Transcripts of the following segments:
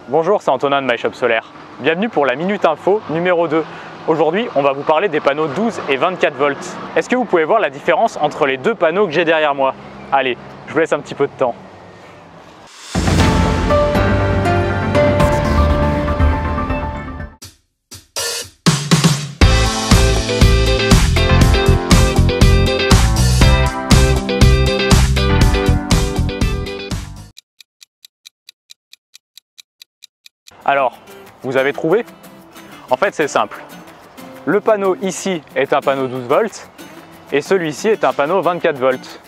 Bonjour, c'est Antonin de MyShop Solaire. Bienvenue pour la Minute Info numéro 2. Aujourd'hui, on va vous parler des panneaux 12 et 24 volts. Est-ce que vous pouvez voir la différence entre les deux panneaux que j'ai derrière moi? Allez, je vous laisse un petit peu de temps. Alors, vous avez trouvé? En fait, c'est simple. Le panneau ici est un panneau 12 volts et celui-ci est un panneau 24 volts.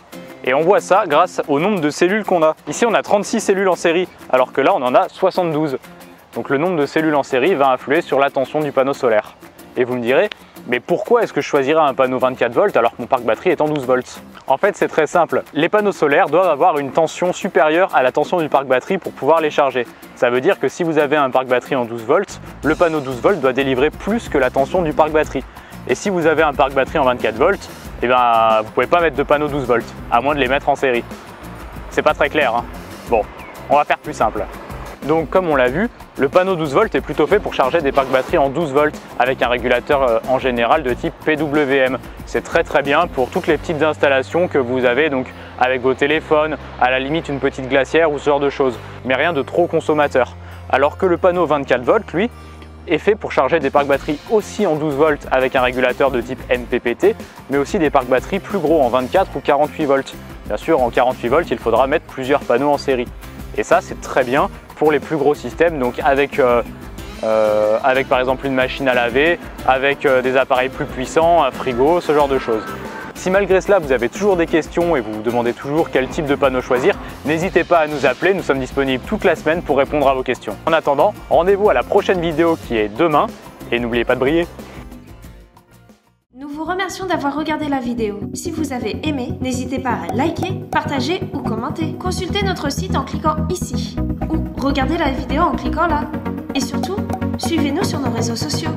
Et on voit ça grâce au nombre de cellules qu'on a. Ici, on a 36 cellules en série, alors que là, on en a 72. Donc le nombre de cellules en série va influer sur la tension du panneau solaire. Et vous me direz, mais pourquoi est-ce que je choisirais un panneau 24 volts alors que mon parc batterie est en 12 volts? En fait, c'est très simple. Les panneaux solaires doivent avoir une tension supérieure à la tension du parc batterie pour pouvoir les charger. Ça veut dire que si vous avez un parc batterie en 12 volts, le panneau 12 volts doit délivrer plus que la tension du parc batterie. Et si vous avez un parc batterie en 24 volts, eh ben, vous ne pouvez pas mettre de panneaux 12 volts, à moins de les mettre en série. C'est pas très clair, hein. Bon, on va faire plus simple. Donc comme on l'a vu, le panneau 12 volts est plutôt fait pour charger des parcs batteries en 12 volts avec un régulateur en général de type PWM. C'est très bien pour toutes les petites installations que vous avez donc avec vos téléphones, à la limite une petite glacière ou ce genre de choses, mais rien de trop consommateur. Alors que le panneau 24 volts, lui, est fait pour charger des parcs batteries aussi en 12 volts avec un régulateur de type MPPT, mais aussi des parcs batteries plus gros en 24 ou 48 volts. Bien sûr, en 48 volts, il faudra mettre plusieurs panneaux en série. Et ça, c'est très bien pour les plus gros systèmes, donc avec par exemple une machine à laver, avec des appareils plus puissants, un frigo, ce genre de choses. Si malgré cela vous avez toujours des questions et vous vous demandez toujours quel type de panneau choisir, n'hésitez pas à nous appeler, nous sommes disponibles toute la semaine pour répondre à vos questions. En attendant, rendez-vous à la prochaine vidéo qui est demain et n'oubliez pas de briller. Nous vous remercions d'avoir regardé la vidéo. Si vous avez aimé, n'hésitez pas à liker, partager ou commenter. Consultez notre site en cliquant ici ou regardez la vidéo en cliquant là. Et surtout, suivez-nous sur nos réseaux sociaux.